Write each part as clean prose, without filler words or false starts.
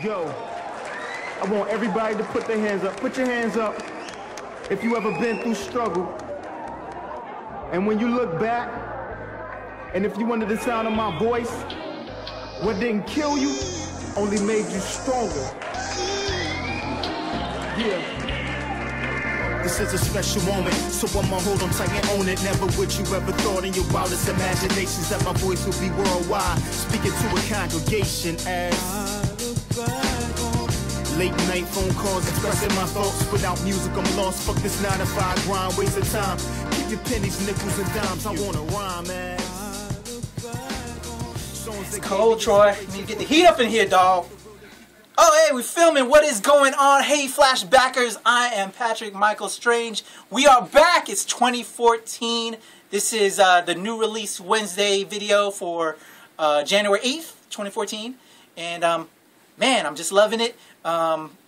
Yo, I want everybody to put their hands up. Put your hands up if you ever been through struggle. And when you look back, and if you under the sound of my voice, what didn't kill you only made you stronger. Yeah. This is a special moment, so I'ma hold on tight and own it. Never would you ever thought in your wildest imaginations that my voice would be worldwide, speaking to a congregation as late night phone calls expressing my thoughts. Without music I'm lost, fuck this 9 to 5 grind, waste of time. Keep your pennies, nickels and dimes, I wanna rhyme as it's cold, Troy. You need to get the heat up in here, dog. Oh, hey, we're filming. What is going on? Hey, Flashbackers. I am Patrick Michael Strange. We are back. It's 2014. This is the new release Wednesday video for January 8th, 2014. And, man, I'm just loving it.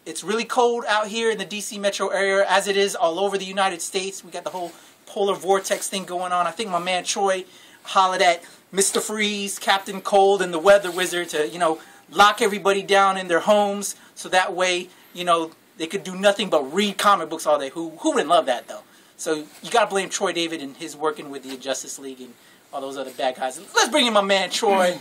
It's really cold out here in the DC metro area, as it is all over the United States. We got the whole polar vortex thing going on. I think my man Troy hollered at Mr. Freeze, Captain Cold, and the Weather Wizard to, you know, lock everybody down in their homes so that way, you know, they could do nothing but read comic books all day. Who wouldn't love that, though? So you got to blame Troy David and his working with the Justice League and all those other bad guys. Let's bring in my man, Troy.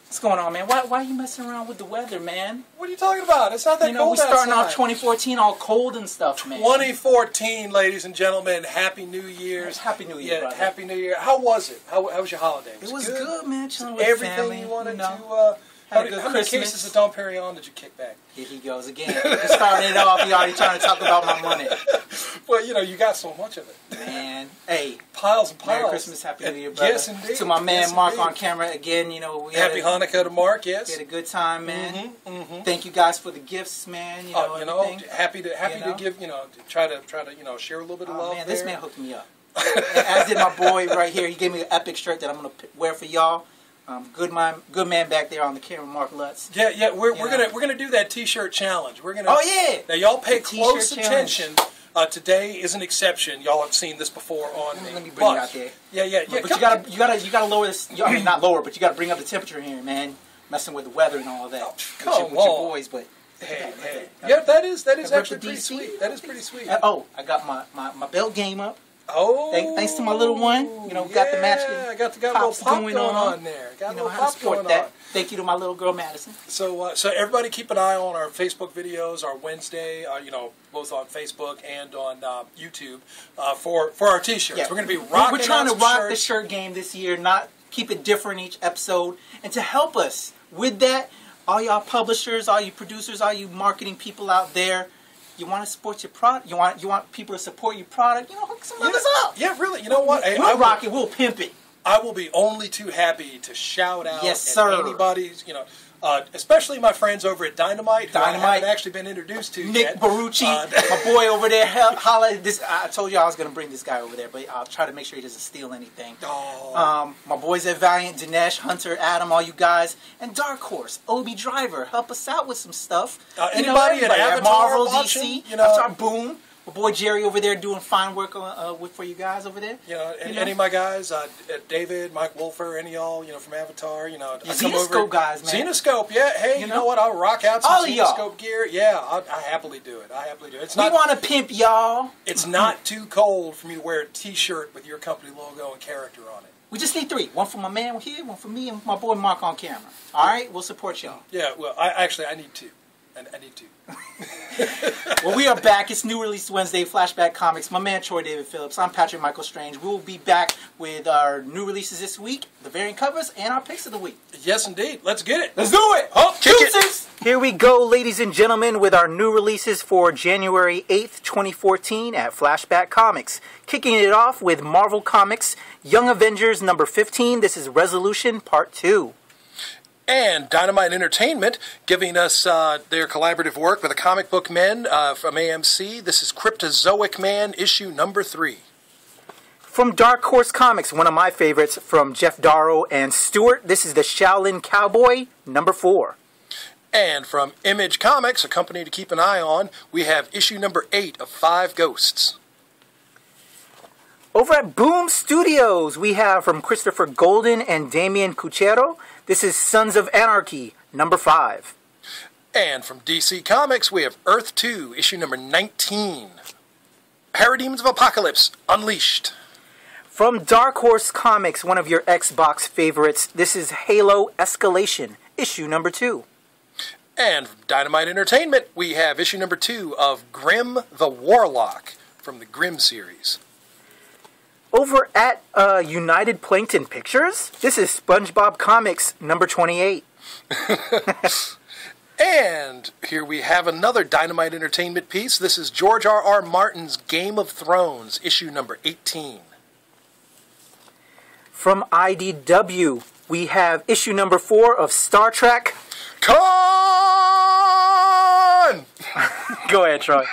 What's going on, man? Why are you messing around with the weather, man? What are you talking about? It's not that cold outside. We're starting off 2014 all cold and stuff, man. 2014, ladies and gentlemen. Happy New Year's. Happy New Year, brother. Happy New Year. How was it? How was your holiday? It was good, man. Chilling with everything family, you wanted you know? to... How many Christmas. cases of Dom Perignon did you kick back? Here he goes again. He started it off. He already trying to talk about my money. Well, you know, you got so much of it. Man, hey. Piles and piles. Merry Christmas, Happy New Year, brother. Yes, indeed. To my man yes, Mark indeed. on camera again. You know, Happy Hanukkah to Mark, yes. We had a good time, man. Thank you guys for the gifts, man. You know, happy to give, you know, to try to, you know, share a little bit of love man, there. this man hooked me up. As did my boy right here. He gave me an epic shirt that I'm going to wear for y'all. Good man back there on the camera, Mark Lutz. Yeah, we're gonna do that T-shirt challenge. We're gonna. Oh yeah. Now y'all pay close attention. Today is an exception. Y'all have seen this before on me. Let me bring it out there. Yeah. But you gotta lower this. I mean, not lower, but you gotta bring up the temperature here, man. Messing with the weather and all of that. Oh, with your boys, but. Hey. Yeah, that is actually pretty sweet. That is pretty sweet. Oh, I got my belt game up. Oh, thanks to my little one, you know, got the match. I got a little pop going on there. Got a little pop going on. Thank you to my little girl Madison. So everybody keep an eye on our Facebook videos, our Wednesday, you know, both on Facebook and on YouTube for our T-shirts. Yeah. We're going to be rocking. We're trying to rock the shirt game this year, not keep it different each episode, and to help us with that, all y'all publishers, all you producers, all you marketing people out there. You want to support your product? You want people to support your product? You know, hook some others up. Yeah, really. You know what? We'll rock it. We'll pimp it. I will be only too happy to shout out at anybody's, you know, especially my friends over at Dynamite, who I haven't actually been introduced to Nick yet. Barucci, my boy over there. Holla, I told you I was going to bring this guy over there, but I'll try to make sure he doesn't steal anything. Oh. My boys at Valiant, Dinesh, Hunter, Adam, all you guys, and Dark Horse, Obi Driver, help us out with some stuff. Anybody at Avatar Marvel, watching, DC, you know, Avatar, boom. My boy Jerry over there doing fine work for you guys over there. You know, any of my guys, David, Mike Wolfer, any of y'all, you know, from Avatar, you know. Xenoscope guys, man. Xenoscope, yeah. Hey, you know what? I'll rock out some Xenoscope gear. Yeah, I happily do it. It's not. We want to pimp y'all. It's not too cold for me to wear a T-shirt with your company logo and character on it. We just need 3. One for my man here, one for me, and my boy Mark on camera. All right? We'll support y'all. Yeah, well, I need 2. I need 2. Well, we are back. It's New Release Wednesday, Flashback Comics. My man, Troy David Phillips. I'm Patrick Michael Strange. We will be back with our new releases this week, the variant covers, and our picks of the week. Yes, indeed. Let's get it. Let's do it. Oh, kick it. Here we go, ladies and gentlemen, with our new releases for January 8th, 2014 at Flashback Comics. Kicking it off with Marvel Comics, Young Avengers number 15. This is Resolution Part 2. And Dynamite Entertainment giving us their collaborative work with the Comic Book Men from AMC. This is Cryptozoic Man, issue number 3. From Dark Horse Comics, one of my favorites, from Jeff Darrow and Stewart, this is the Shaolin Cowboy, number 4. And from Image Comics, a company to keep an eye on, we have issue number 8 of 5 Ghosts. Over at Boom Studios, we have from Christopher Golden and Damian Cuchero, this is Sons of Anarchy, number 5. And from DC Comics, we have Earth 2, issue number 19. Parademons of Apocalypse Unleashed. From Dark Horse Comics, one of your Xbox favorites, this is Halo Escalation, issue number 2. And from Dynamite Entertainment, we have issue number 2 of Grim the Warlock from the Grim series. Over at United Plankton Pictures, this is SpongeBob Comics number 28. And here we have another Dynamite Entertainment piece. This is George R.R. Martin's Game of Thrones, issue number 18. From IDW, we have issue number 4 of Star Trek. Con! Go ahead, Troy.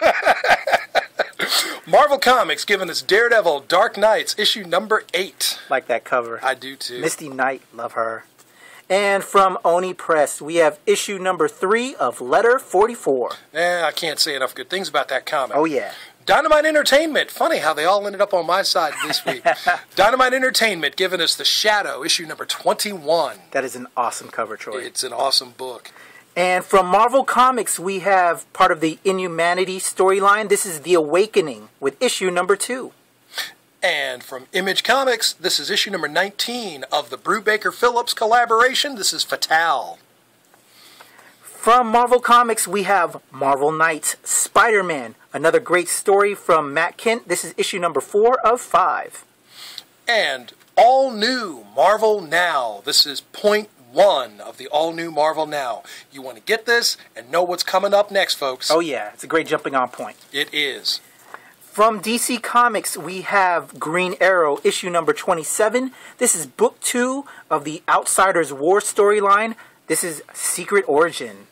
Marvel Comics giving us Daredevil Dark Knights, issue number 8. Like that cover. I do too. Misty Knight, love her. And from Oni Press, we have issue number 3 of Letter 44. I can't say enough good things about that comic. Oh, yeah. Dynamite Entertainment. Funny how they all ended up on my side this week. Dynamite Entertainment giving us The Shadow, issue number 21. That is an awesome cover, Troy. It's an awesome book. And from Marvel Comics, we have part of the Inhumanity storyline. This is The Awakening with issue number 2. And from Image Comics, this is issue number 19 of the Brubaker-Phillips collaboration. This is Fatale. From Marvel Comics, we have Marvel Knights Spider-Man, another great story from Matt Kent. This is issue number 4 of 5. And all new Marvel Now. This is point 1 of the all new Marvel Now. You want to get this and know what's coming up next, folks. Oh yeah, it's a great jumping on point. It is. From DC Comics, we have Green Arrow, issue number 27. This is book 2 of the Outsiders War storyline. This is Secret Origin.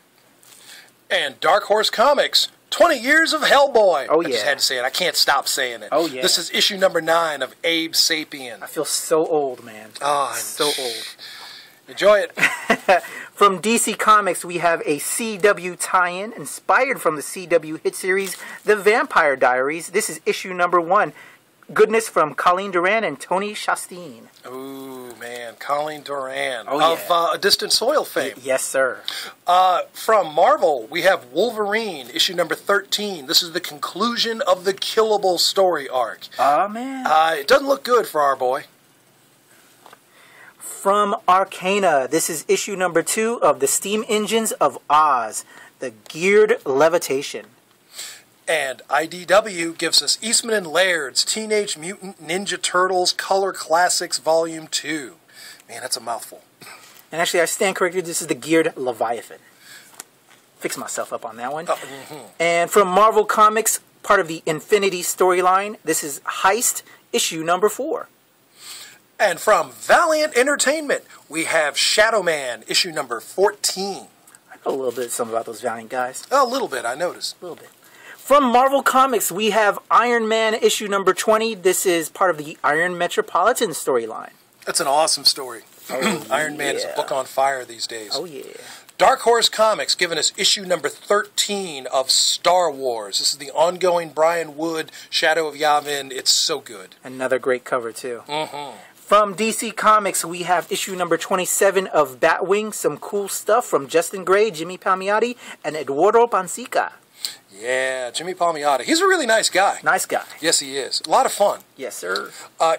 And Dark Horse Comics, 20 Years of Hellboy. Oh, yeah. I just had to say it. I can't stop saying it. Oh, yeah. This is issue number 9 of Abe Sapien. I feel so old, man. Oh, so old. Enjoy it. From DC Comics, we have a CW tie-in inspired from the CW hit series, The Vampire Diaries. This is issue number 1. Goodness from Colleen Doran and Tony Chastain. Ooh, man. Colleen Doran of A Distant Soil fame. Yes, sir. From Marvel, we have Wolverine, issue number 13. This is the conclusion of the Killable story arc. Oh, man. It doesn't look good for our boy. From Arcana, this is issue number 2 of the Steam Engines of Oz, The Geared Levitation. And IDW gives us Eastman and Laird's Teenage Mutant Ninja Turtles Color Classics Volume 2. Man, that's a mouthful. And actually, I stand corrected. This is The Geared Leviathan. Fix myself up on that one. And from Marvel Comics, part of the Infinity storyline, this is Heist, issue number 4. And from Valiant Entertainment, we have Shadow Man, issue number 14. I know a little bit something about those Valiant guys. A little bit, I noticed. A little bit. From Marvel Comics, we have Iron Man, issue number 20. This is part of the Iron Metropolitan storyline. That's an awesome story. Iron Man is a book on fire these days. Oh, yeah. Dark Horse Comics giving us issue number 13 of Star Wars. This is the ongoing Brian Wood, Shadow of Yavin. It's so good. Another great cover, too. From DC Comics, we have issue number 27 of Batwing. Some cool stuff from Justin Gray, Jimmy Palmiotti, and Eduardo Pansica. Yeah, Jimmy Palmiotti. He's a really nice guy. Nice guy. Yes, he is. A lot of fun. Yes, sir.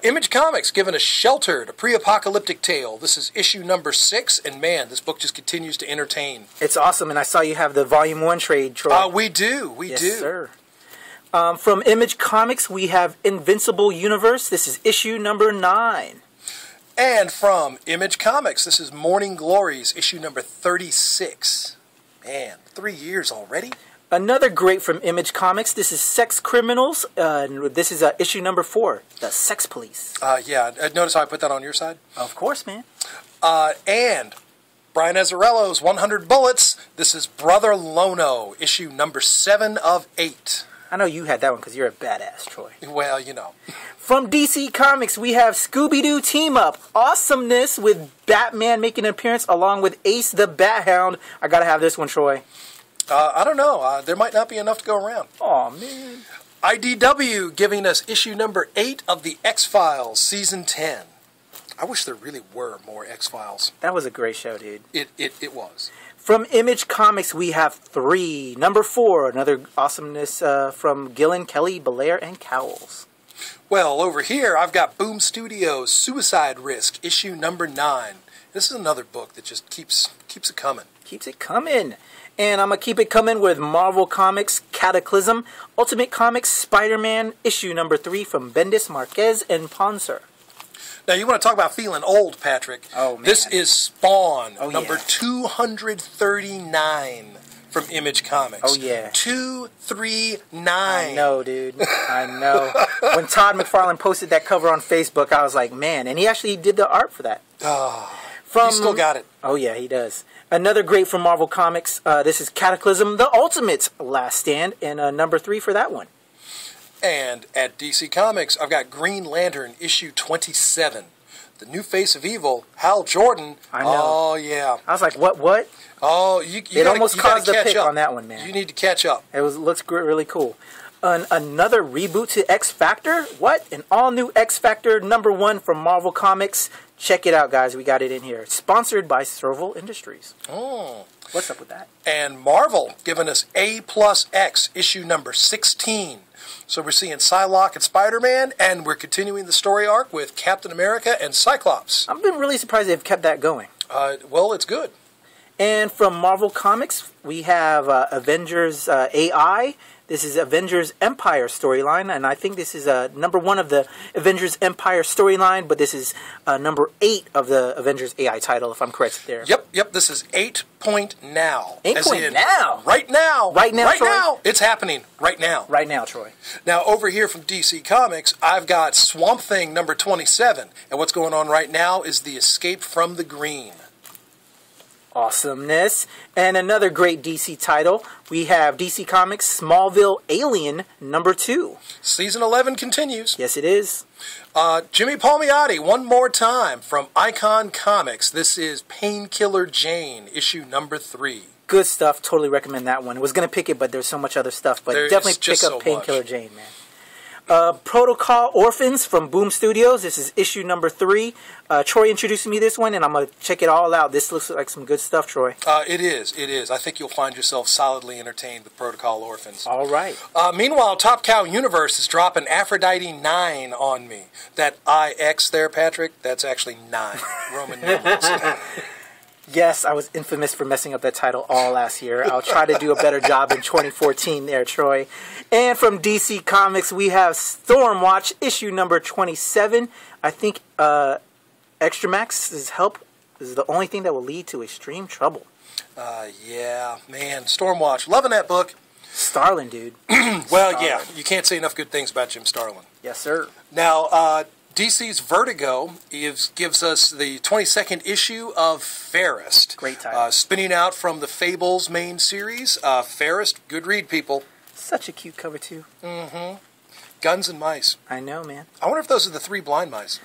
Image Comics giving us Sheltered, a pre-apocalyptic tale. This is issue number 6, and man, this book just continues to entertain. It's awesome, and I saw you have the Volume 1 trade, Troy. We do. We do. Yes, sir. From Image Comics, we have Invincible Universe. This is issue number 9. And from Image Comics, this is Morning Glories, issue number 36. Man, 3 years already? Another great from Image Comics. This is Sex Criminals. This is issue number 4, The Sex Police. Yeah, notice how I put that on your side? Of course, man. And Brian Azzarello's 100 Bullets. This is Brother Lono, issue number 7 of 8. I know you had that one because you're a badass, Troy. Well, you know. From DC Comics, we have Scooby-Doo Team Up. Awesomeness with Batman making an appearance along with Ace the Bat Hound. I gotta have this one, Troy. I don't know. There might not be enough to go around. Aw, man. IDW giving us issue number 8 of the X-Files, season 10. I wish there really were more X-Files. That was a great show, dude. It was. From Image Comics, we have 3. Number 4, another awesomeness from Gillen, Kelly, Belair, and Cowles. Well, over here, I've got Boom Studios' Suicide Risk, issue number 9. This is another book that just keeps it coming. Keeps it coming. And I'm going to keep it coming with Marvel Comics Cataclysm, Ultimate Comics Spider-Man, issue number 3 from Bendis, Marquez, and Ponser. Now, you want to talk about feeling old, Patrick. Oh, man. This is Spawn, number yeah. 239 from Image Comics. Oh, yeah. 239. I know, dude. I know. When Todd McFarlane posted that cover on Facebook, I was like, man. And he actually did the art for that. Oh, he still got it. Oh, yeah, he does. Another great from Marvel Comics. This is Cataclysm, The Ultimate's Last Stand, and number 3 for that one. And at DC Comics, I've got Green Lantern, issue 27. The new face of evil, Hal Jordan. I know. Oh, yeah. I was like, what? Oh, it almost caused a pick on that one, man. You need to catch up. It looks really cool. Another reboot to X Factor? What? An all-new X Factor number 1 from Marvel Comics. Check it out, guys. We got it in here. Sponsored by Serval Industries. Oh. What's up with that? And Marvel giving us A+X, issue number 16. So we're seeing Psylocke and Spider-Man, and we're continuing the story arc with Captain America and Cyclops. I've been really surprised they've kept that going. Well, it's good. And from Marvel Comics, we have Avengers AI. This is Avengers Empire storyline, and I think this is number 1 of the Avengers Empire storyline, but this is number 8 of the Avengers AI title, if I'm correct there. Yep. This is 8 point now. 8 point now? Right now. Right now, Troy? Now. It's happening right now. Right now, Troy. Now, over here from DC Comics, I've got Swamp Thing number 27, and what's going on right now is the Escape from the Green. Awesomeness. And another great DC title, we have DC Comics Smallville Alien number 2. Season 11 continues. Yes, it is. Jimmy Palmiotti, one more time from Icon Comics. This is Painkiller Jane, issue number 3. Good stuff. Totally recommend that one. I was going to pick it, but there's so much other stuff. But definitely pick up Painkiller Jane, man. Protocol Orphans from Boom Studios. This is issue number 3. Troy introduced me this one, and I'm going to check it all out. This looks like some good stuff, Troy. It is. I think you'll find yourself solidly entertained with Protocol Orphans. All right. Meanwhile, Top Cow Universe is dropping Aphrodite 9 on me. That IX there, Patrick, that's actually 9 Roman numerals. Yes, I was infamous for messing up that title all last year. I'll try to do a better job in 2014 there, Troy. And from DC Comics, we have Stormwatch, issue number 27. I think Extra Max's help is the only thing that will lead to extreme trouble. Yeah, man, Stormwatch. Loving that book. Starlin, dude. Well, Starlin. Yeah, you can't say enough good things about Jim Starlin. Yes, sir. Now, DC's Vertigo gives us the 22nd issue of Fairest. Great title. Spinning out from the Fables main series. Fairest, good read, people. Such a cute cover, too. Mm-hmm. Guns and mice. I know, man. I wonder if those are the 3 blind mice.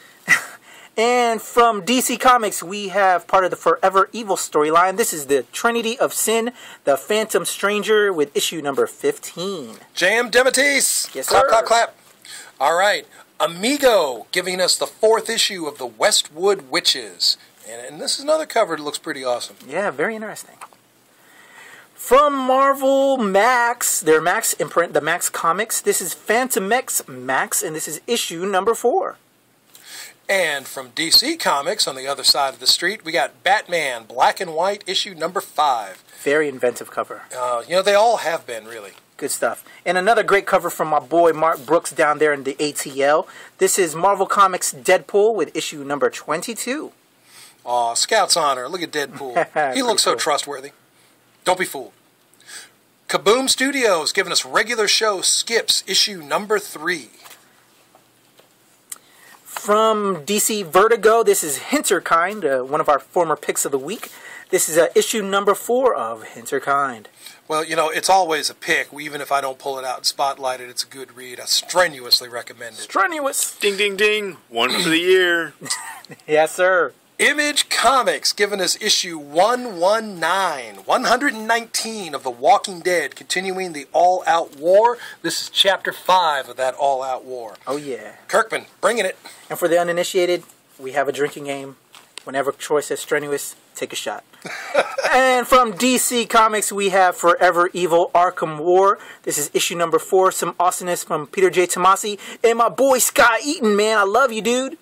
And from DC Comics, we have part of the Forever Evil storyline. This is the Trinity of Sin, the Phantom Stranger, with issue number 15. J.M. DeMatteis. Yes, clap, sir. clap, clap. All right. Amigo giving us the 4th issue of the Westwood Witches. And this is another cover that looks pretty awesome. Yeah, very interesting. From Marvel Max, their Max imprint, the Max Comics, this is Phantom X Max, and this is issue number 4. And from DC Comics, on the other side of the street, we got Batman Black and White, issue number 5. Very inventive cover. They all have been, really. Good stuff. And another great cover from my boy Mark Brooks down there in the ATL. This is Marvel Comics Deadpool with issue number 22. Aw, Scout's Honor. Look at Deadpool. He looks so trustworthy. Don't be fooled. Kaboom Studios giving us regular show Skips, issue number 3. From DC Vertigo, this is Hinterkind, one of our former picks of the week. This is issue number 4 of Hinterkind. Well, it's always a pick. Even if I don't pull it out and spotlight it, it's a good read. I strenuously recommend it. Strenuous. Ding, ding, ding. One for the year. Yes, sir. Image Comics giving us issue 119 of The Walking Dead, continuing the all-out war. This is chapter 5 of that all-out war. Oh, yeah. Kirkman, bringing it. And for the uninitiated, we have a drinking game. Whenever Troy says strenuous, Take a shot. And from DC Comics, we have Forever Evil Arkham War. This is issue number 4. Some awesomeness from Peter J. Tomasi. And my boy Sky Eaton, man. I love you, dude.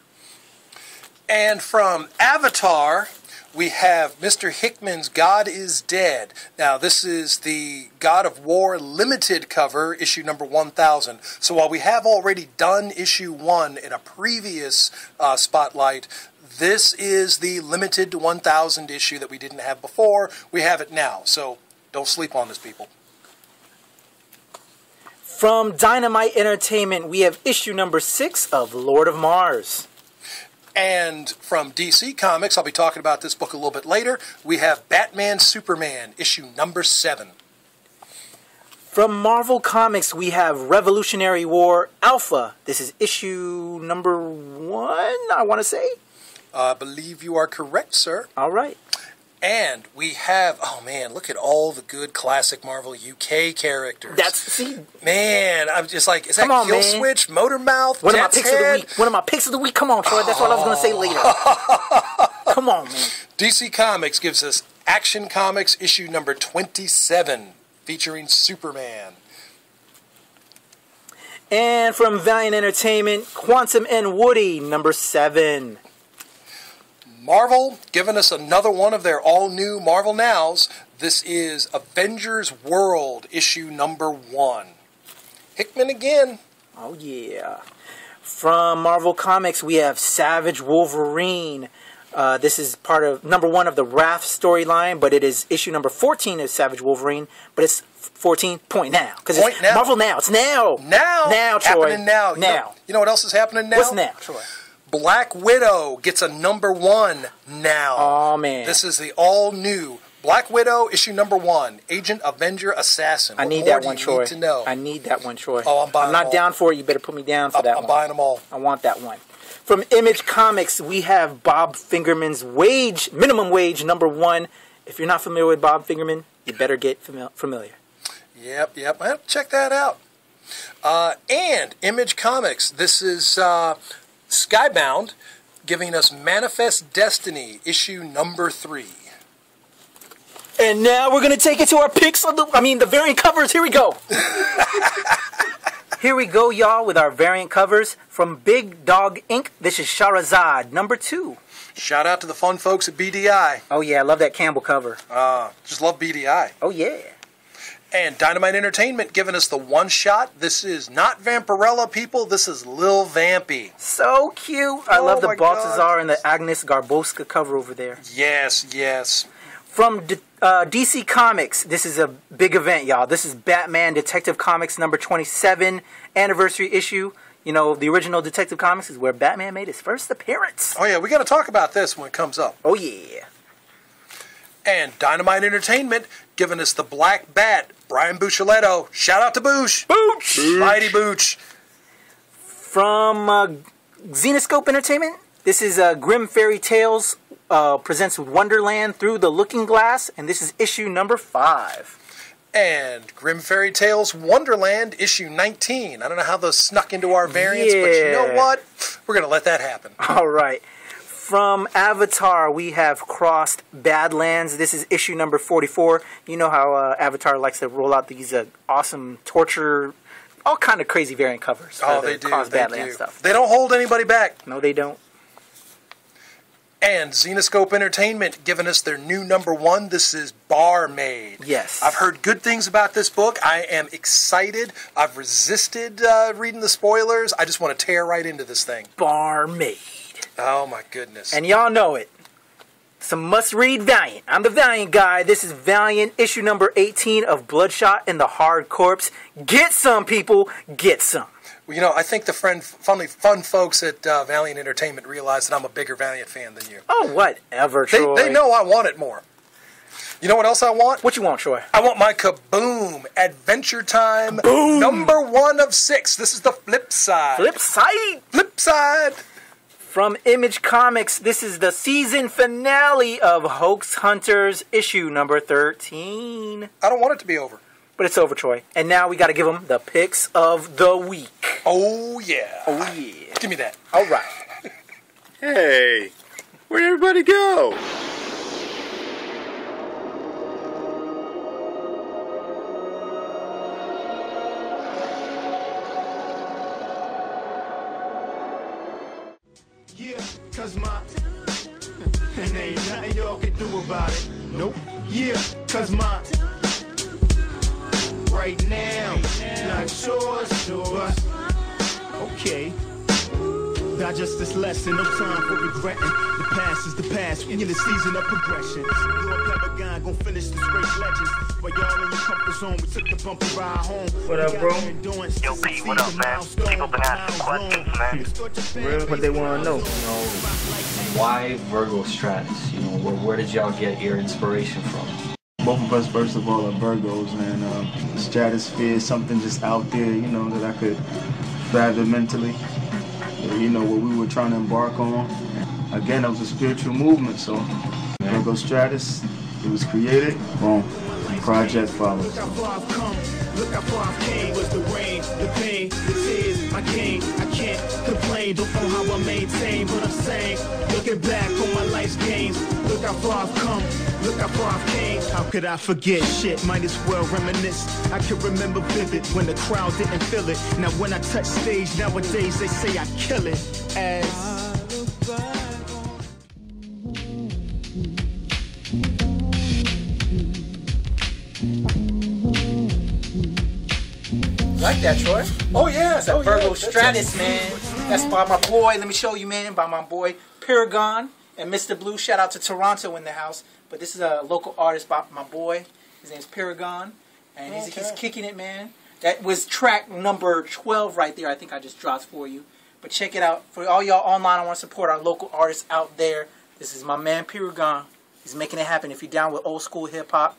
And from Avatar, we have Mr. Hickman's God is Dead. Now, this is the God of War limited cover, issue number 1000. So while we have already done issue 1 in a previous spotlight, this is the limited to 1000 issue that we didn't have before. We have it now, so don't sleep on this, people. From Dynamite Entertainment, we have issue number 6 of Lord of Mars. And from DC Comics, I'll be talking about this book a little bit later, we have Batman Superman, issue number 7. From Marvel Comics, we have Revolutionary War Alpha. This is issue number 1, I want to say. I believe you are correct, sir. All right. And we have, oh man, look at all the good classic Marvel UK characters. Man, I'm just like, is that Kill Switch, Motormouth, One of my picks of the week. One of my picks of the week. Come on, Troy. That's what I was going to say later. Come on, man. DC Comics gives us Action Comics issue number 27, featuring Superman. And from Valiant Entertainment, Quantum and Woody, number 7. Marvel giving us another one of their all-new Marvel Nows. This is Avengers World, issue number 1. Hickman again. Oh, yeah. From Marvel Comics, we have Savage Wolverine. This is part of number 1 of the Wrath storyline, but it is issue number 14 of Savage Wolverine, but it's 14 point now. Because it's now. Marvel Now. It's now. Now, Troy. Happening now. Now. You know what else is happening now? What's now, Troy? Black Widow gets a number 1 now. Oh, man. This is the all-new Black Widow, issue number 1, Agent Avenger Assassin. I need that one, Troy. I need that one, Troy. Oh, I'm buying them all. I'm not down for it. You better put me down for that one. I'm buying them all. I want that one. From Image Comics, we have Bob Fingerman's Minimum Wage, number 1. If you're not familiar with Bob Fingerman, you better get familiar. Yep. I have to check that out. And Image Comics, this is Skybound, giving us Manifest Destiny, issue number 3. And now we're going to take it to our picks of the variant covers. Here we go. Here we go, y'all, with our variant covers. From Big Dog Inc., this is Shahrazad, number 2. Shout out to the fun folks at BDI. Oh, yeah, I love that Campbell cover. Just love BDI. Oh, yeah. And Dynamite Entertainment giving us the one-shot. This is not Vampirella, people. This is Lil Vampy. So cute. I love the Balthazar and the Agnes Garboska cover over there. Yes. From DC Comics, this is a big event, y'all. This is Batman Detective Comics number 27 anniversary issue. You know, the original Detective Comics is where Batman made his first appearance. Oh, yeah, we got to talk about this when it comes up. Oh, yeah. And Dynamite Entertainment giving us the Black Bat, Brian Buccellato. Shout out to Booch. Booch. Mighty Booch. From Xenoscope Entertainment, this is Grim Fairy Tales presents Wonderland Through the Looking Glass, and this is issue number 5. And Grim Fairy Tales Wonderland, issue 19. I don't know how those snuck into our variants, but you know what? We're going to let that happen. All right. From Avatar, we have Crossed Badlands. This is issue number 44. You know how Avatar likes to roll out these awesome torture, all kind of crazy variant covers. Oh, they do. Crossed Badlands stuff. They don't hold anybody back. No, they don't. And Xenoscope Entertainment giving us their new number 1. This is Barmaid. Yes. I've heard good things about this book. I am excited. I've resisted reading the spoilers. I just want to tear right into this thing. Barmaid. Oh, my goodness. And y'all know it. Some must-read Valiant. I'm the Valiant guy. This is Valiant, issue number 18 of Bloodshot and the Hard Corpse. Get some, people. Get some. Well, you know, I think the fun folks at Valiant Entertainment realize that I'm a bigger Valiant fan than you. Oh, whatever, Troy. They know I want it more. You know what else I want? What you want, Troy? I want my Kaboom Adventure Time Kaboom! number 1 of 6. This is the flip side. Flip side? Flip side. From Image Comics, this is the season finale of Hoax Hunters, issue number 13. I don't want it to be over. But it's over, Troy. And now we got to give them the picks of the week. Oh, yeah. Oh, yeah. Give me that. All right. Hey, where'd everybody go? cause my and ain't nothing y'all can do about it. Nope. Yeah, cause my right now, not yours, but okay. Digest this lesson, no time for regretting. The past is the past, we in the season of progression. Your Paragon gon' finish this race legends. While y'all in your comfort zone, we took the bumpy ride home. What up, bro? Yo, P, what up, man? People been asking questions, man. Really, what they want to know. Why Virgo Stratus? You know, where did y'all get your inspiration from? Both of us, first of all, are Virgos, and stratosphere is something just out there, you know, that I could fathom mentally. You know, what we were trying to embark on. Again, it was a spiritual movement, so Virgo Stratus, it was created. Boom. Project follows. Look how far I came. Was the rain, the pain, the tears, my game. I can't complain, don't know how I maintain, but I'm saying, looking back on my life's gains. Look how far I've come, look how far I've came. How could I forget shit? Might as well reminisce. I can remember vivid when the crowd didn't feel it. Now when I touch stage nowadays, they say I kill it. As Like that, Troy? Oh yeah, It's a Virgo Stratus, man. That's by my boy. Let me show you, man. By my boy Paragon and Mr. Blue. Shout out to Toronto in the house. But this is a local artist by my boy. His name's Paragon, and he's kicking it, man. That was track number 12 right there. I think I just dropped for you. But check it out. For all y'all online, I want to support our local artists out there. This is my man Paragon. He's making it happen. If you're down with old school hip hop,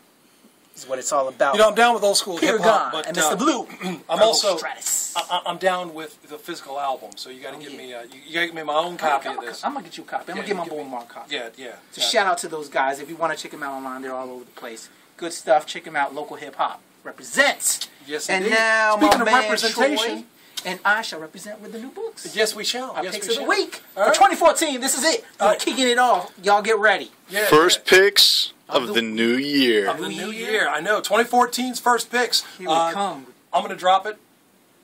this is what it's all about. You know, I'm down with old school hip hop, but and Mr. Blue. I'm also Stratus. I'm down with the physical album. So you got to give me you got to give me my own copy of this. I'm gonna get you a copy. I'm gonna give my boy Mark a copy. Yeah. So shout out to those guys. If you want to check them out online, they're all over the place. Good stuff. Check them out. Local hip hop represents. Yes, and indeed. now Speaking my of man representation, Troy, and I shall represent with the new books. Yes, we shall. Our yes, picks we of the shall. week All for right. 2014. This is it. We're kicking it off. Y'all get ready. Yeah, First picks of the new year. of the new year. I know 2014's first picks. Here we come. I'm gonna drop it.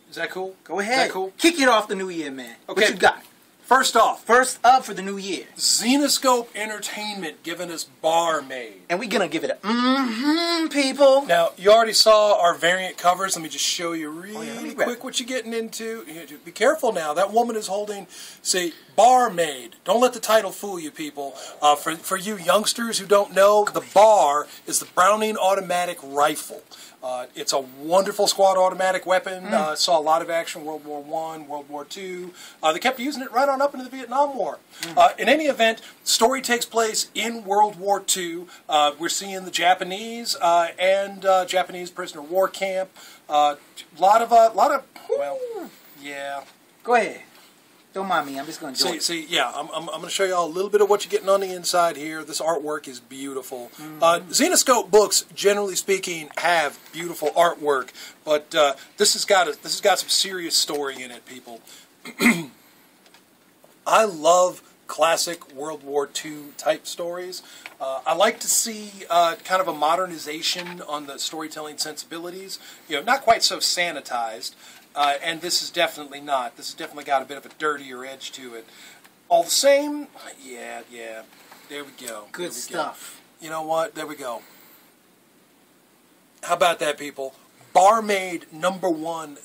Is that cool? Go ahead. Is that cool? Kick it off the new year, man. Okay. What you got? First off, First up for the new year. Xenoscope Entertainment giving us Barmaid. And we're going to give it a people. Now, you already saw our variant covers. Let me just show you let really me grab quick it. what you're getting into. Be careful now. That woman is holding, say, Barmaid. Don't let the title fool you, people. For you youngsters who don't know, the bar is the Browning automatic rifle. It's a wonderful squad automatic weapon. Saw a lot of action World War I, World War II. They kept using it right on up into the Vietnam War. In any event, story takes place in World War II. We're seeing the Japanese and Japanese prisoner of war camp. Lot of well, yeah. Go ahead. Don't mind me. I'm just going to enjoy it. See, yeah, I'm going to show you all a little bit of what you're getting on the inside here. This artwork is beautiful. Xenoscope books, generally speaking, have beautiful artwork, but this has got some serious story in it, people. I love classic World War II type stories. I like to see kind of a modernization on the storytelling sensibilities. You know, not quite so sanitized. And this is definitely not. This has definitely got a bit of a dirtier edge to it. All the same, yeah. There we go. Good stuff. You know what? There we go. How about that, people? Barmaid #1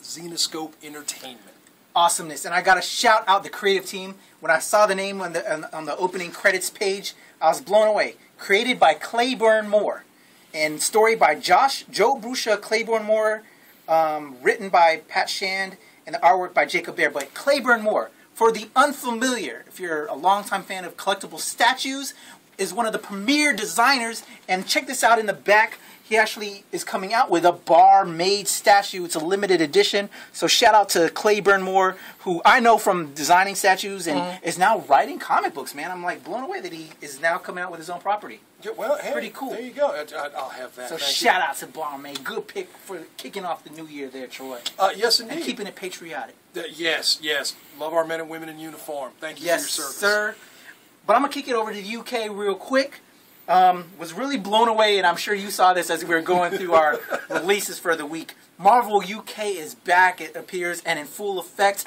Xenoscope Entertainment. Awesomeness. And I got to shout out the creative team. When I saw the name on the opening credits page, I was blown away. Created by Claiborne Moore. And story by Joe Brusha, Claiborne Moore. Written by Pat Shand, and the artwork by Jacob Bear. But Claiborne Moore, for the unfamiliar, if you're a longtime fan of collectible statues, is one of the premier designers. And check this out in the back. He actually is coming out with a Barmaid statue. It's a limited edition. So shout out to Claiborne Moore, who I know from designing statues and is now writing comic books, man. I'm like blown away that he is now coming out with his own property. Yeah, well, hey, pretty cool. There you go. I'll have that. So Thank shout out to Barmaid. Good pick for kicking off the new year there, Troy. Yes, indeed. And keeping it patriotic. Yes. Love our men and women in uniform. Thank you for your service. Sir. But I'm going to kick it over to the UK real quick. Was really blown away, and I'm sure you saw this as we were going through our releases for the week. Marvel UK is back, it appears, and in full effect.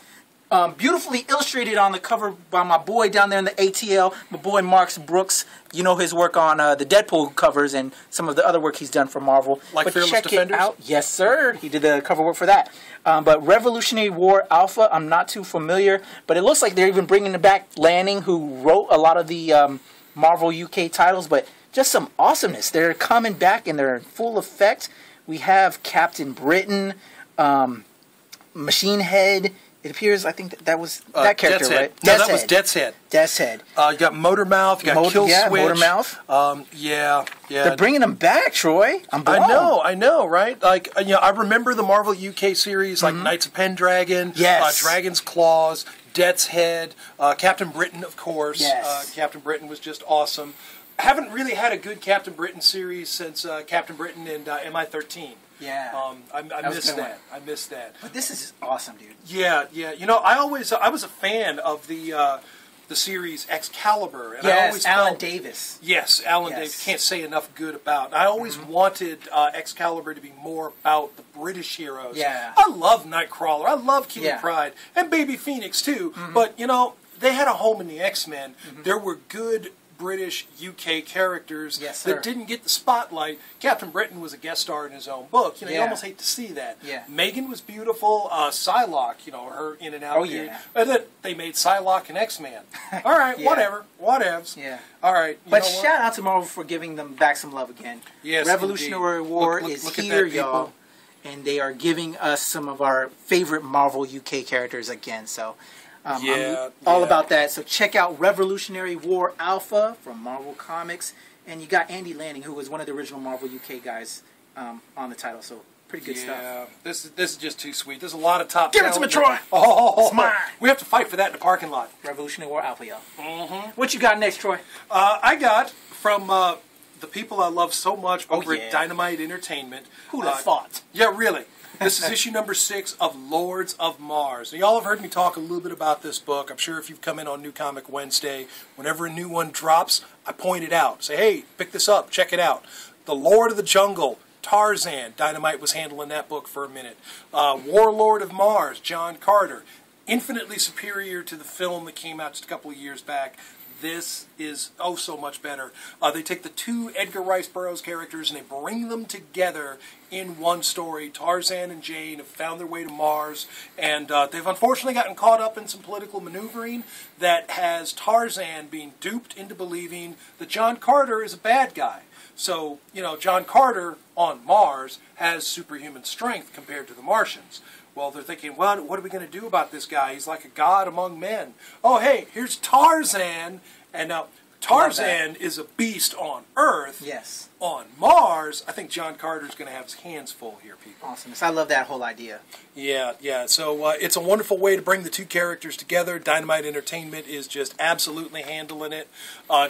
Beautifully illustrated on the cover by my boy down there in the ATL, my boy Mark Brooks. You know his work on the Deadpool covers and some of the other work he's done for Marvel. Like but Fearless check Defenders? it out. Yes, sir. He did the cover work for that. But Revolutionary War Alpha, I'm not too familiar, but it looks like they're even bringing back Lanning, who wrote a lot of the Marvel UK titles, but just some awesomeness. They're coming back and they're in full effect. We have Captain Britain, Machine Head. It appears, I think that was that character, Death's Head. right? No, that was Death's Head. Death's Head. You got Motor Mouth, you got Kill Switch. Motor Mouth. Yeah. They're bringing them back, Troy. I'm blown. I know, right? Like, I remember the Marvel UK series, like Knights of Pendragon, Yes. Dragon's Claws, Death's Head, Captain Britain, of course. Yes. Captain Britain was just awesome. I haven't really had a good Captain Britain series since Captain Britain and MI13. Yeah. I was a missed good that. one. I missed that. But this is awesome, dude. Yeah. I was a fan of the series Excalibur, and I Yes, always Alan felt, Davis. Yes, Alan Yes. Davis. Can't say enough good about. I always wanted Excalibur to be more about the British heroes. Yeah. I love Nightcrawler. I love Kitty Yeah. Pryde and Baby Phoenix too. But they had a home in the X-Men. There were good British UK characters Yes, sir. that didn't get the spotlight. Captain Britain was a guest star in his own book. You Yeah. almost hate to see that. Yeah. Megan was beautiful. Psylocke, her in and out. Oh, period. yeah. And then they made Psylocke and X-Man. All right, Yeah. whatever. Whatevs. Yeah. All right. You But know what? shout out to Marvel for giving them back some love again. Yes, Revolutionary indeed. War Look is at here, that, y'all. people. And they are giving us some of our favorite Marvel UK characters again. So I'm all about that. So check out Revolutionary War Alpha from Marvel Comics. And you got Andy Lanning, who was one of the original Marvel UK guys on the title. So pretty good stuff. Yeah, this is just too sweet. There's a lot of top. Give it to me, talent. Troy. Oh, It's mine. We have to fight for that in the parking lot. Revolutionary War Alpha, y'all. What you got next, Troy? I got from the people I love so much over yeah. at Dynamite Entertainment. Who'd have thought? Yeah, really. This is issue number 6 of Lords of Mars. Now, y'all have heard me talk a little bit about this book. I'm sure if you've come in on New Comic Wednesday, whenever a new one drops, I point it out. Say, hey, pick this up, check it out. The Lord of the Jungle, Tarzan. Dynamite was handling that book for a minute. Warlord of Mars, John Carter. Infinitely superior to the film that came out just a couple of years back. This is so much better. They take the 2 Edgar Rice Burroughs characters and they bring them together in one story. Tarzan and Jane have found their way to Mars, and they've unfortunately gotten caught up in some political maneuvering that has Tarzan being duped into believing that John Carter is a bad guy. So, John Carter on Mars has superhuman strength compared to the Martians. Well, they're thinking, well, what are we going to do about this guy? He's like a god among men. Oh, hey, here's Tarzan. And now Tarzan is a beast on Earth. Yes. On Mars, I think John Carter's going to have his hands full here, people. Awesome. So I love that whole idea. Yeah. So it's a wonderful way to bring the 2 characters together. Dynamite Entertainment is just absolutely handling it.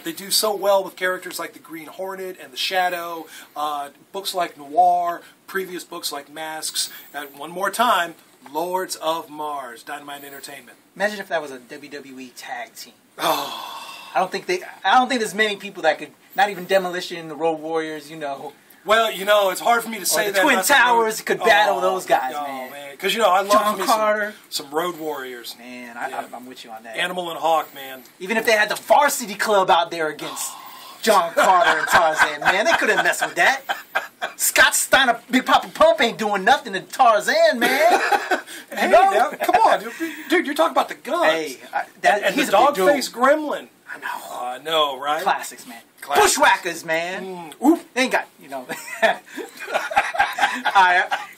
They do so well with characters like the Green Hornet and the Shadow, books like Noir, previous books like Masks. And one more time, Lords of Mars, Dynamite Entertainment. Imagine if that was a WWE tag team. Oh. I don't think there's many people that could, not even Demolition, the Road Warriors, Well, it's hard for me to say the that. Twin Towers could battle those guys, man. Because, I love John me Carter. some Road Warriors. Man, Yeah. I'm with you on that. Animal and Hawk, man. Even if they had the Varsity Club out there against John Carter and Tarzan, man, they couldn't mess with that. Scott Steiner, Big Papa Pump ain't doing nothing to Tarzan, man. Hey, now, come on. Dude, you're talking about the guns. Hey, and he's the a big dude. dog-faced gremlin. I know. I know, right? Classics, man. Classics. Bushwhackers, man. They ain't got,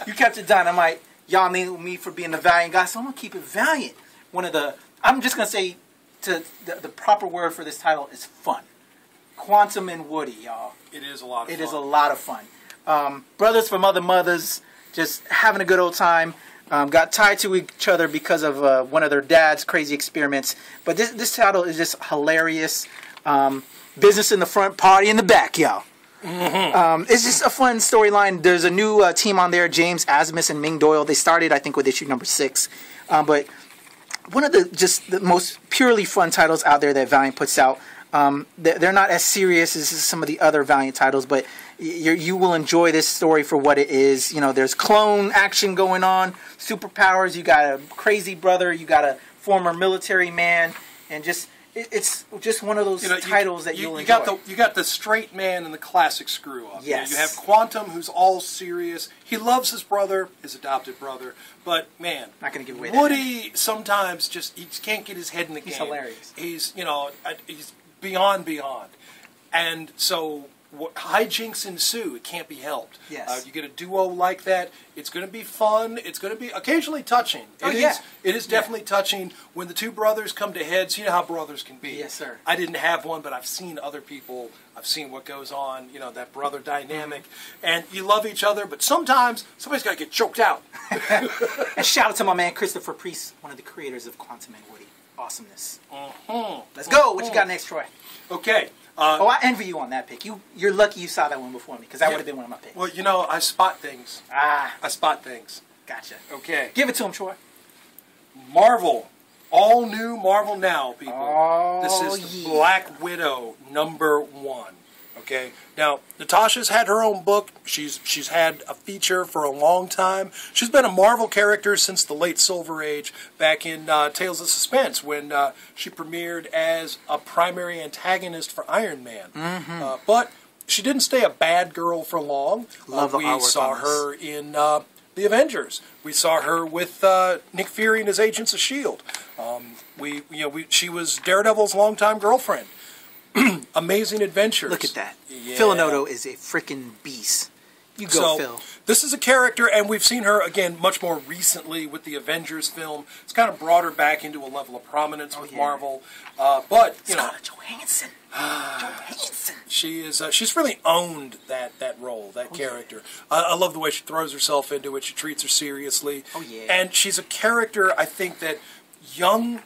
you kept it Dynamite. Y'all need me for being a valiant guy, so I'm going to keep it valiant. I'm just going to say the proper word for this title is fun. Quantum and Woody, y'all. It is a lot of fun. It is a lot of fun. Brothers from other mothers, just having a good old time. Got tied to each other because of one of their dad's crazy experiments. But this title is just hilarious. Business in the front, party in the back, y'all. It's just a fun storyline. There's a new team on there, James Asmus and Ming Doyle. They started, I think, with issue number 6. But one of the most purely fun titles out there that Valiant puts out. They're not as serious as some of the other Valiant titles, but you will enjoy this story for what it is. There's clone action going on, superpowers. You got a crazy brother. You got a former military man, and just it's just one of those titles that you'll enjoy. You got the straight man and the classic screw up. Yes. You have Quantum, who's all serious. He loves his brother, his adopted brother, but man, not going to give away Woody sometimes he just can't get his head in the game. He's hilarious. He's he's beyond, and so hijinks ensue. It can't be helped. Yes. You get a duo like that. It's going to be fun. It's going to be occasionally touching. It is definitely touching when the two brothers come to heads. You know how brothers can be. Yes, sir. I didn't have one, but I've seen other people. I've seen what goes on. That brother dynamic, and you love each other, but sometimes somebody's got to get choked out. And shout out to my man Christopher Priest, one of the creators of Quantum and Woody. Awesomeness. Let's go. What you got next, Troy? Okay. I envy you on that pick. You're lucky you saw that one before me, because that would have been one of my picks. Well, I spot things. I spot things. Gotcha. Okay. Give it to him, Troy. Marvel. All new Marvel now, people. Oh, this is Black Widow #1. Okay. Now, Natasha's had her own book. She's had a feature for a long time. She's been a Marvel character since the late Silver Age, back in Tales of Suspense, when she premiered as a primary antagonist for Iron Man. But she didn't stay a bad girl for long. We saw her in the Avengers. We saw her with Nick Fury and his Agents of S.H.I.E.L.D. She was Daredevil's longtime girlfriend. Amazing Adventures. Look at that. Yeah. Phil Noto is a freaking beast. You go, Phil. This is a character, and we've seen her, again, much more recently with the Avengers film. It's kind of brought her back into a level of prominence with Marvel. But, Scarlett Johansson. She's really owned that role, that character. Yeah. I love the way she throws herself into it. She treats her seriously. Oh, yeah. And she's a character, I think, that young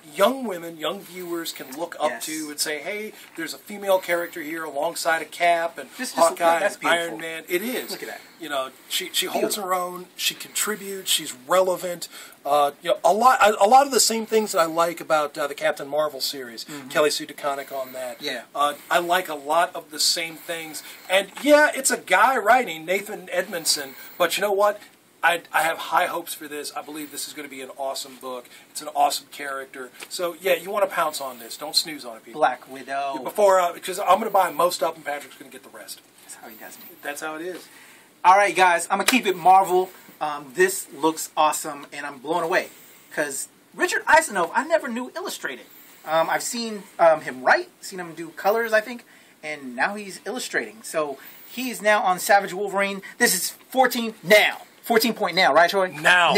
women, young viewers can look up to and say, hey, there's a female character here alongside a Cap and Hawkeye and Iron Man. It is. Look at that. She holds her own. She contributes. She's relevant. A lot of the same things that I like about the Captain Marvel series. Kelly Sue DeConnick on that. Yeah. I like a lot of the same things. And yeah, it's a guy writing, Nathan Edmondson. But you know what? I have high hopes for this. I believe this is going to be an awesome book. It's an awesome character. So, yeah, you want to pounce on this. Don't snooze on it, people. Black Widow. Because I'm going to buy most up and Patrick's going to get the rest. That's how he does it. That's how it is. All right, guys. I'm going to keep it Marvel. This looks awesome, and I'm blown away. Because Richard Isanove, I never knew illustrated. I've seen him write, seen him do colors, I think, and now he's illustrating. So he's now on Savage Wolverine. This is 14 now. 14 point now, right, Troy? Now.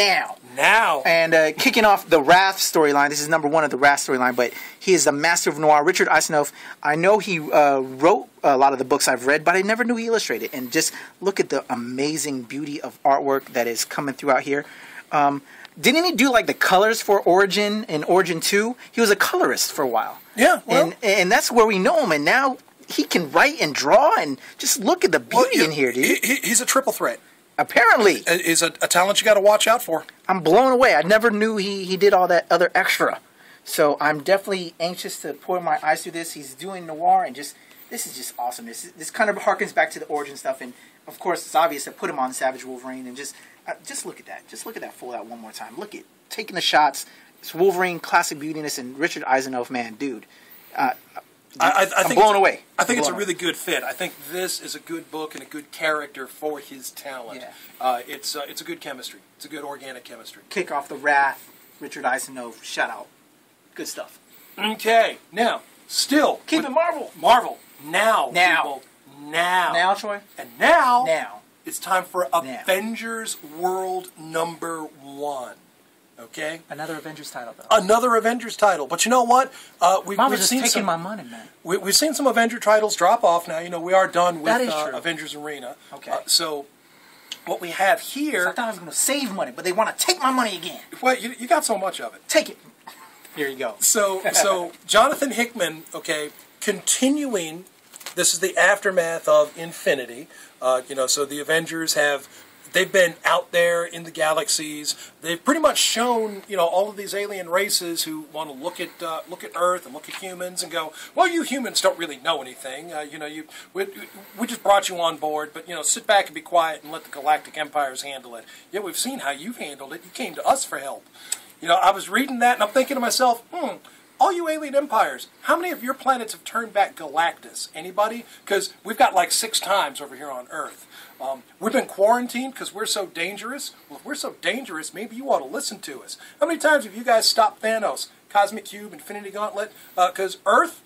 And kicking off the Wrath storyline. This is #1 of the Wrath storyline, but he is the master of noir. Richard Isanove, I know he wrote a lot of the books I've read, but I never knew he illustrated. And just look at the amazing beauty of artwork that is coming throughout here. Didn't he do like the colors for Origin and Origin 2? He was a colorist for a while. Yeah. Well, and that's where we know him. And now he can write and draw, and just look at the beauty in here, dude. He's a triple threat. Apparently. Is a talent you got to watch out for. I'm blown away. I never knew he did all that other extra. So I'm definitely anxious to pour my eyes through this. He's doing noir, and this is just awesome. This kind of harkens back to the Origin stuff, and of course it's obvious to put him on Savage Wolverine, and just look at that. Just look at that fold out one more time. Look at taking the shots. It's Wolverine, classic beautiness, and Richard Isanove, man, dude. I'm blown away. I think it's a really good fit. I think this is a good book and a good character for his talent. Yeah. It's a good chemistry. It's a good organic chemistry. Kick off the Wrath, Richard Isanove, shout out. Good stuff. Okay, now, still. Keep it Marvel. Marvel. Now. People. Now. Now, Troy. And now. Now. It's time for Avengers World #1. Okay? Another Avengers title, though. Another Avengers title. But you know what? We've just seen taking my money, man. We've seen some Avenger titles drop off now. We are done with Avengers Arena. Okay. So what we have here... So I thought I was going to save money, but they want to take my money again. Well, you got so much of it. Take it. Here you go. So Jonathan Hickman, okay, continuing... This is the aftermath of Infinity. So the Avengers they've been out there in the galaxies. They've pretty much shown, all of these alien races who want to look at Earth and look at humans and go, well, you humans don't really know anything. We just brought you on board, but sit back and be quiet and let the galactic empires handle it. Yeah, we've seen how you've handled it. You came to us for help. You know, I was reading that and I'm thinking to myself, all you alien empires, how many of your planets have turned back Galactus? Anybody? Because we've got like 6 times over here on Earth. We've been quarantined because we're so dangerous. Well, if we're so dangerous, maybe you ought to listen to us. How many times have you guys stopped Thanos, Cosmic Cube, Infinity Gauntlet? Because Earth,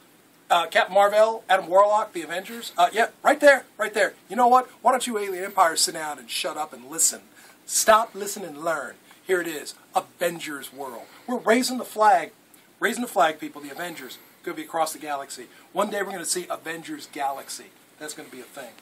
Captain Marvel, Adam Warlock, the Avengers, yeah, right there, right there. You know what? Why don't you alien empires sit down and shut up and listen? Stop, listen, and learn. Here it is, Avengers World. We're raising the flag, people, the Avengers. Going to be across the galaxy. One day we're going to see Avengers Galaxy. That's going to be a thing.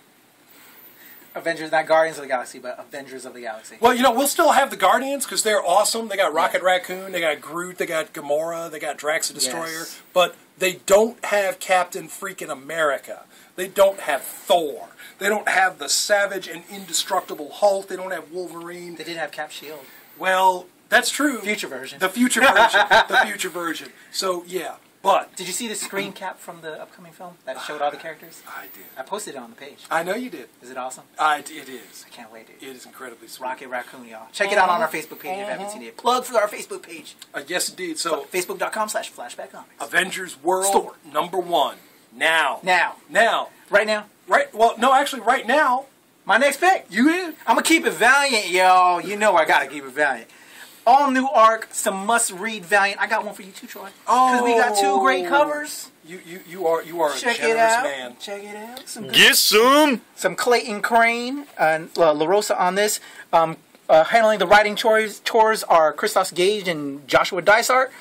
Avengers, not Guardians of the Galaxy, but Avengers of the Galaxy. Well, you know, we'll still have the Guardians because they're awesome. They got Rocket Raccoon, they got Groot, they got Gamora, they got Drax the Destroyer. Yes. But they don't have Captain freaking America. They don't have Thor. They don't have the savage and indestructible Hulk. They don't have Wolverine. They did have Cap Shield. Well, that's true. Future version. The future version. The future version. So, yeah. But did you see the screen cap from the upcoming film that showed all the characters? I did. I posted it on the page. I know you did. Is it awesome? It is. I can't wait, dude. It is incredibly sweet. Rocket Raccoon, y'all. Check it out on our Facebook page if you haven't seen it. Plug for our Facebook page. Yes, indeed. So Facebook.com/Flashback Comics. Avengers World Store. #1. Now. Right now. Right. Well, no, actually, right now. My next pick. You in? I'm going to keep it Valiant, y'all. You know I got to keep it Valiant. All new arc, some must-read Valiant. I got one for you too, Troy. Because we got 2 great covers. You are a Check generous it out. man. Check it out. Get some. Some Clayton Crane and La Rosa on this. Handling the writing chores are Christos Gage and Joshua Dysart.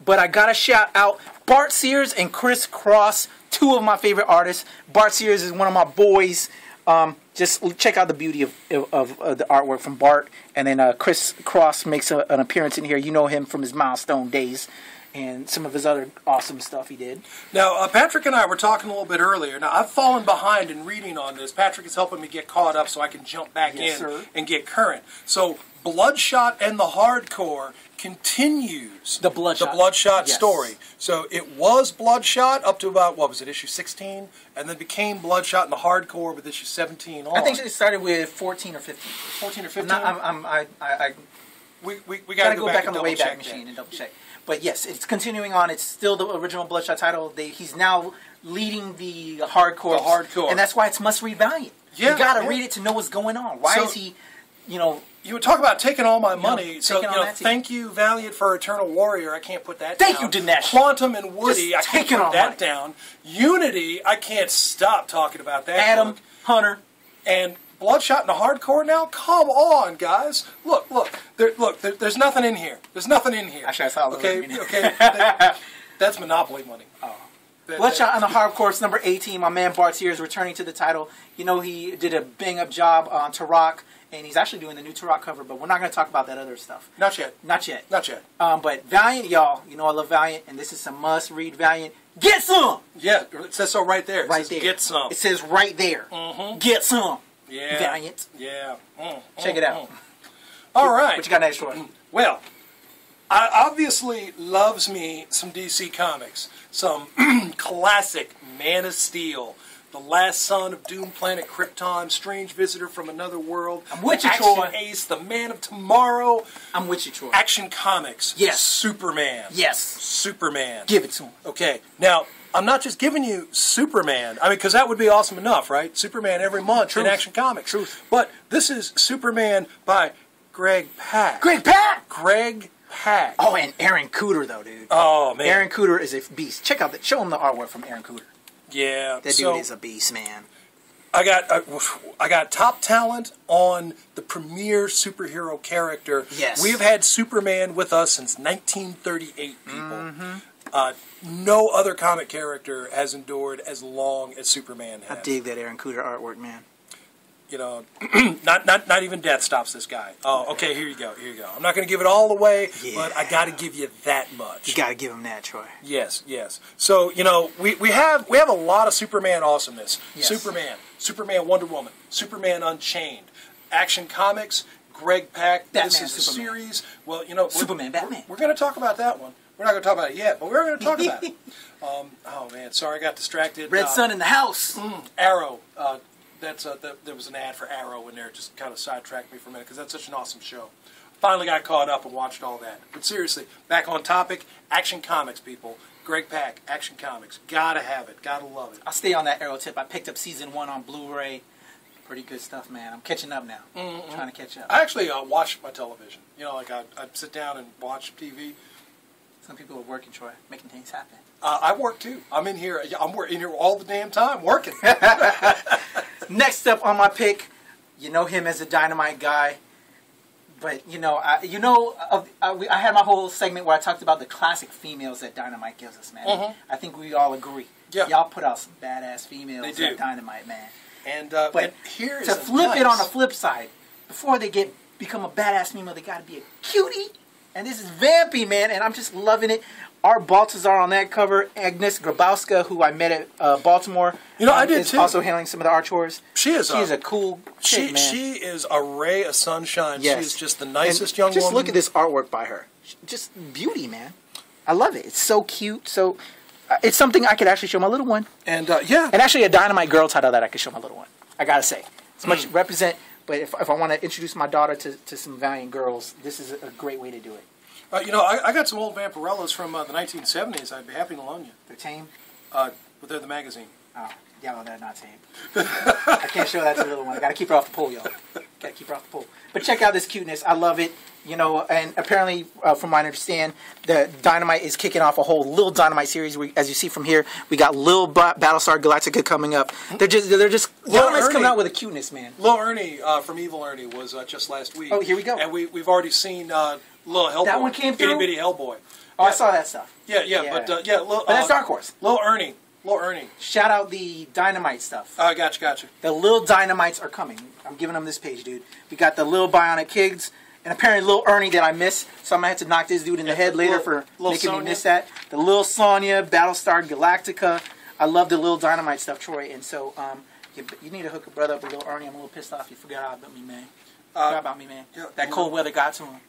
But I gotta shout out Bart Sears and Chris Cross, 2 of my favorite artists. Bart Sears is one of my boys. Just check out the beauty of the artwork from Bart. And then Chris Cross makes an appearance in here. You know him from his Milestone days and some of his other awesome stuff he did. Now, Patrick and I were talking a little bit earlier. Now, I've fallen behind in reading on this. Patrick is helping me get caught up so I can jump back in and get current. So, Bloodshot and the Hardcore continues the Bloodshot story. So it was Bloodshot up to about, what was it, issue 16? And then became Bloodshot and the Hardcore with issue 17 on. I think it started with 14 or 15. 14 or 15? We got to go back on the Wayback Machine and double check. But yes, it's continuing on. It's still the original Bloodshot title. He's now leading the Hardcore. And that's why it's must-read Valiant. Yeah, you got to read it to know what's going on. Why is he, You would talk about taking all my money. Thank you, Valiant, for Eternal Warrior. I can't put that down. Thank you, Dinesh. Quantum and Woody, I can't put that down. Unity, I can't stop talking about that. Adam, Hunter. And Bloodshot and the Hardcore now? Come on, guys. Look. There's nothing in here. There's nothing in here. Actually, I saw okay. That's Monopoly money. Oh. Bloodshot and the Hardcore, it's number 18. My man Bart Sears returning to the title. You know, he did a bang-up job on Turok. And he's actually doing the new Turok cover, but we're not going to talk about that other stuff. Not yet. But Valiant, y'all, you know I love Valiant, and this is some must-read Valiant. Get some! Yeah, it says so right there. It says, there. Get some. It says right there. Mm-hmm. Get some. Yeah. Valiant. Yeah. Check it out. All right. What you got next, Troy? Well, I obviously loves me some DC Comics. Some classic Man of Steel. The Last Son of Doom Planet Krypton, Strange Visitor from Another World. I'm with you, Action Troy. Ace, The Man of Tomorrow. I'm with you, Troy. Action Comics. Yes. Superman. Yes. Superman. Give it to him. Okay. Now, I'm not just giving you Superman. I mean, because that would be awesome enough, right? Superman every month in Action Comics. Truth. But this is Superman by Greg Pak. Greg Pak! Greg Pak. Oh, and Aaron Cooter, though, dude. Oh, man. Aaron Cooter is a beast. Check out show him the artwork from Aaron Cooter. Yeah, that dude is a beast, man. I got top talent on the premier superhero character. Yes, we've had Superman with us since 1938. People, no other comic character has endured as long as Superman has. I dig that Aaron Cooter artwork, man. You know, not even death stops this guy. Oh, okay, here you go. I'm not going to give it all away, but I got to give you that much. You got to give him that, Troy. Yes. So, you know, we have a lot of Superman awesomeness. Yes. Superman, Wonder Woman, Superman Unchained, Action Comics, Greg Pak. This is the series. Well, you know, Superman, Batman. We're going to talk about that one. We're not going to talk about it yet, but we're going to talk about it. Oh man, sorry, I got distracted. Red Sun in the house. Arrow. There was an ad for Arrow in there. Just kind of sidetracked me for a minute because that's such an awesome show. finally got caught up and watched all that. But seriously, back on topic, Action Comics, people. Greg Pak, Action Comics. Gotta have it. Gotta love it. I'll stay on that arrow tip. I picked up season 1 on Blu-ray. Pretty good stuff, man. I'm catching up now. Trying to catch up. I actually watch my television. You know, like I'd sit down and watch TV. Some people are working, Troy, making things happen. I work too. I'm in here. I'm in here all the damn time working. Next up on my pick, you know him as a Dynamite guy, but I had my whole segment where I talked about the classic females that Dynamite gives us, man. I think we all agree. Yeah. Y'all put out some badass females They do. at Dynamite, man. And But and here is to flip it on the flip side, before they become a badass female, they got to be a cutie. And this is Vampy, man, and I'm just loving it. Art Baltazar on that cover. Agnes Grabowska, who I met at Baltimore, I did is too. also handling some of the art chores. She is a cool chick, man. She is a ray of sunshine. Yes. She's just the nicest And young just woman. look at this artwork by her. Just beauty, man. I love it. It's so cute. So it's something I could actually show my little one. And yeah, And actually a Dynamite Girl title that I could show my little one. I gotta say, it's much represent. But if I want to introduce my daughter to some valiant girls, this is a great way to do it. I got some old Vampirellas from the 1970s. I'd be happy to loan you. They're tame. But they're the magazine. Oh, yeah, well, they're not tame. I can't show that to the little one. I gotta keep her off the pole, y'all. Gotta keep her off the pole. But check out this cuteness. I love it. And apparently, from what I understand, the Dynamite is kicking off a whole Lil Dynamite series. As you see from here, we got Lil Battlestar Galactica coming up. They're just Dynamite's coming out with a cuteness, man. Lil Ernie from Evil Ernie was just last week. Oh, here we go. And we've already seen Lil Hellboy. That one came through? Itty Bitty Hellboy. Oh, I saw that stuff. Yeah. But that's Dark Horse. Lil Ernie. Shout out the Dynamite stuff. Gotcha. The Lil Dynamites are coming. I'm giving them this page, dude. We got the Lil Bionic Kids, and apparently Lil Ernie that I missed, so I'm going to have to knock this dude in the head later for making me miss that. The Lil Sonya, Battlestar Galactica. I love the Lil Dynamite stuff, Troy. And so you need to hook a brother up with Lil Ernie. I'm a little pissed off. You forgot about me, man. That cold weather got to him.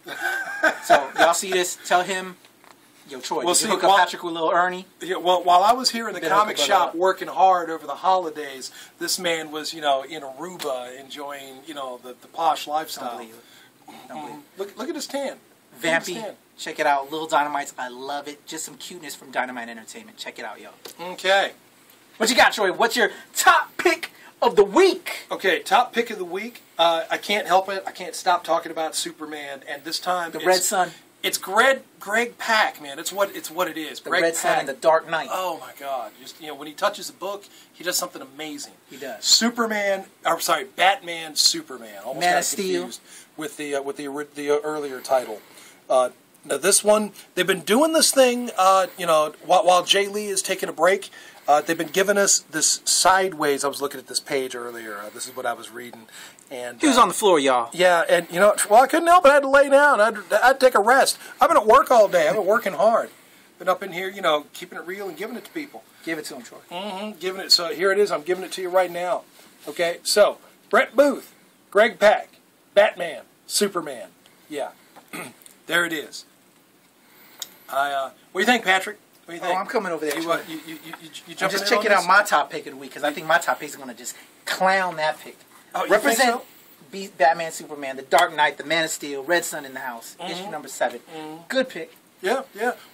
So y'all see this, tell him, yo, Troy, did you hook up Patrick with Lil Ernie? Yeah, well, while I was here in the comic shop working hard over the holidays, this man was, in Aruba enjoying, the posh lifestyle. Don't believe it. Look at his tan. Vampy, check it out. Lil Dynamites, I love it. Just some cuteness from Dynamite Entertainment. Check it out, yo. Okay. What you got, Troy? What's your top pick of the week? Okay, top pick of the week. I can't help it. I can't stop talking about Superman, and this time The Red Sun. It's Greg Pak, man. It's what it is. The Greg Red Sun Pak. and the Dark Knight. Oh my God! Just when he touches a book, he does something amazing. He does. Batman, Superman. Almost Man got of Steel. confused with the earlier title. Now this one, they've been doing this thing. While Jay Lee is taking a break, they've been giving us this sideways. I was looking at this page earlier. This is what I was reading. And He was on the floor, y'all. yeah, and I couldn't help it. I had to lay down. I'd take a rest. I've been at work all day. I've been working hard. Been up in here, keeping it real and giving it to people. Give it to him, Troy. Giving it. So here it is. I'm giving it to you right now. Okay. So Brett Booth, Greg Pak, Batman, Superman. Yeah, there it is. What do you think, Patrick? What do you think? I'm coming over there. You Troy. jumping I'm just in checking on out this? my top pick of the week because I think my top pick is going to just clown that pick. Oh, you Represent think so? beat Batman, Superman, The Dark Knight, The Man of Steel, Red Sun in the House, issue number 7. Good pick. Yeah.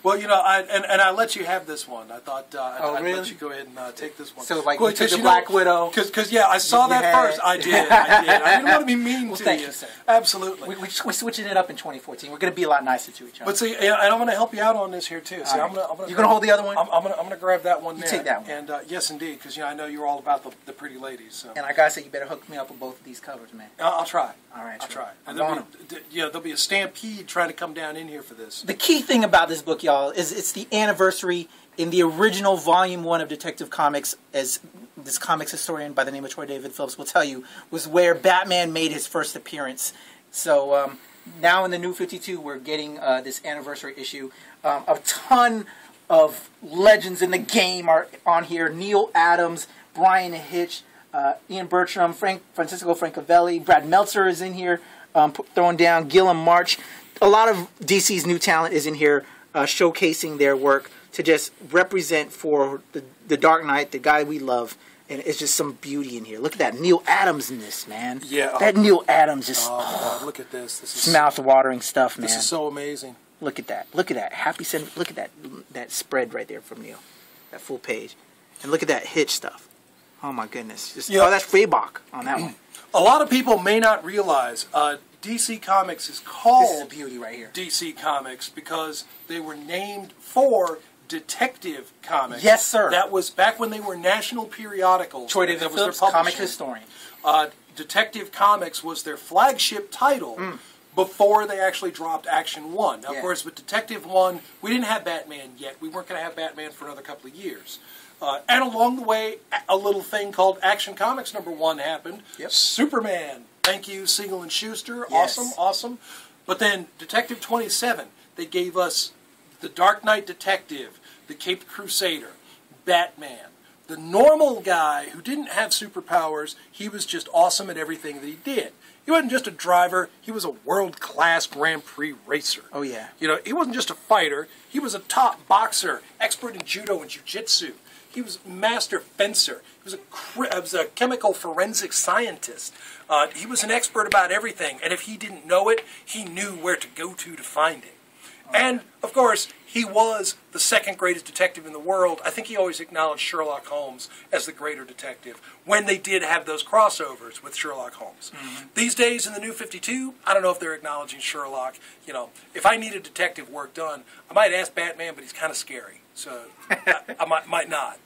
Well, I let you have this one. I thought I'd really? let you go ahead and take this one. So, like, Well, you took 'cause, the Black Widow. Because I saw You that had- first. I did. I didn't want to be mean to thank you. you, sir. Absolutely. We're switching it up in 2014. We're going to be a lot nicer to each other. But see, and I'm going to help you out on this here too. See, All I'm right. going to. You gonna hold the other one? I'm going to grab that one. You there. take that one. And yes, indeed, because I know you're all about the pretty ladies. So And I got to say, you better hook me up with both of these covers, man. I'll try. All right, I'll sure. try. I And want there'll be a stampede trying to come down in here for this. The key thing about this book, y'all, is it's the anniversary in the original Volume 1 of Detective Comics, as this comics historian by the name of Troy David Phillips will tell you, was where Batman made his first appearance. So now in the New 52, we're getting this anniversary issue. A ton of legends in the game are on here. Neil Adams, Brian Hitch, Ian Bertram, Francisco Francovelli, Brad Meltzer is in here, throwing down Gilliam March. A lot of DC's new talent is in here, showcasing their work to just represent for the Dark Knight, the guy we love, And it's just some beauty in here. Look at that Neil Adams-ness, man. Yeah. That Neil Adams just... Oh, God, look at this. This is mouth-watering stuff, man. This is so amazing. Look at that. Look at that. Look at that spread right there from Neil. That full page. And look at that Hitch stuff. Oh, my goodness. Oh, that's Freibach on that one. A lot of people may not realize DC Comics is called This is a beauty right here. DC Comics because they were named for Detective Comics. Yes, sir. That was back when they were national periodicals. Troy David Phillips, comic historian. Detective Comics was their flagship title before they actually dropped Action 1. Now, of course, with Detective 1, we didn't have Batman yet. We weren't going to have Batman for another couple of years. And along the way, a little thing called Action Comics #1 happened. Yep. Superman. Thank you, Siegel and Schuster. Yes. Awesome, awesome. But then Detective 27, they gave us the Dark Knight Detective, the Caped Crusader, Batman. The normal guy who didn't have superpowers, he was just awesome at everything that he did. He wasn't just a driver, he was a world-class Grand Prix racer. Oh, yeah. You know, he wasn't just a fighter, he was a top boxer, expert in judo and jiu-jitsu. He was a master fencer. He was a chemical forensic scientist. He was an expert about everything, and if he didn't know it, he knew where to go to find it. And, of course, he was the second greatest detective in the world. I think he always acknowledged Sherlock Holmes as the greater detective when they did have those crossovers with Sherlock Holmes. These days in the New 52, I don't know if they're acknowledging Sherlock. You know, if I needed detective work done, I might ask Batman, but he's kind of scary. So I might not.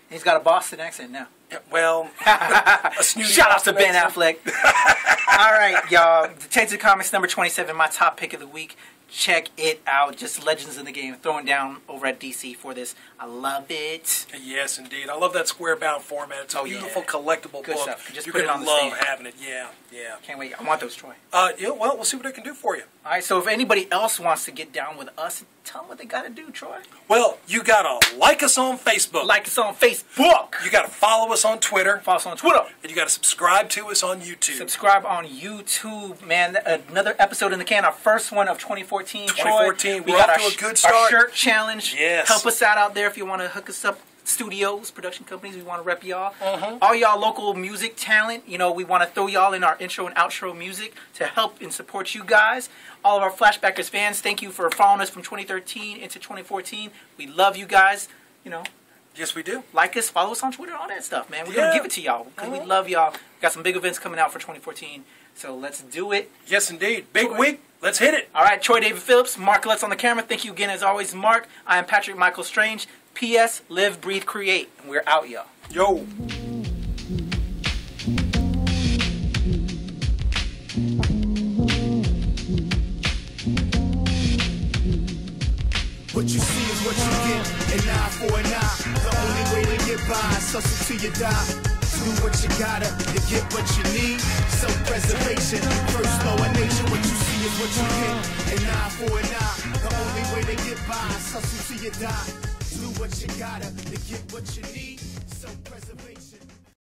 He's got a Boston accent now. Yeah, well, a snooty Shout out to Ben accent. Affleck. All right, y'all. Detective Comics #27, my top pick of the week. Check it out. Just legends in the game. Throwing down over at DC for this. I love it. Yes, indeed. I love that square-bound format. It's a beautiful collectible Good book. stuff. Just You're put it going on to the love stand. having it. Yeah, yeah. Can't wait. I want those, Troy. Yeah, well, we'll see what I can do for you. All right, so if anybody else wants to get down with us, tell them what they got to do, Troy. Well, you got to like us on Facebook. Like us on Facebook. You got to follow us on Twitter. Follow us on Twitter. And you got to subscribe to us on YouTube. Subscribe on YouTube, man. Another episode in the can. Our first one of 2014. 2014. Troy. We're off to a good start. Our shirt challenge. Yes. Help us out there if you want to hook us up. Studios, production companies, we want to rep y'all. All y'all local music talent, you know, we want to throw y'all in our intro and outro music to help and support you guys. All of our Flashbackers fans, thank you for following us from 2013 into 2014. We love you guys, you know. Yes, we do. Like us, follow us on Twitter, all that stuff, man. We're going to give it to y'all because we love y'all. We got some big events coming out for 2014, so let's do it. Yes, indeed. Big week. Let's hit it. All right, Troy David Phillips, Mark Lutz on the camera. Thank you again, as always, Mark. I am Patrick Michael Strange. P.S. Live, breathe, create. And we're out, y'all. Yo. What you see is what you get, an eye for an eye. The only way to get by is hustle till you die. Do what you gotta to get what you need. Self-preservation, first law of nature. What you see is what you get, an eye for an eye. The only way to get by is hustle till you die. Do what you gotta to get what you need.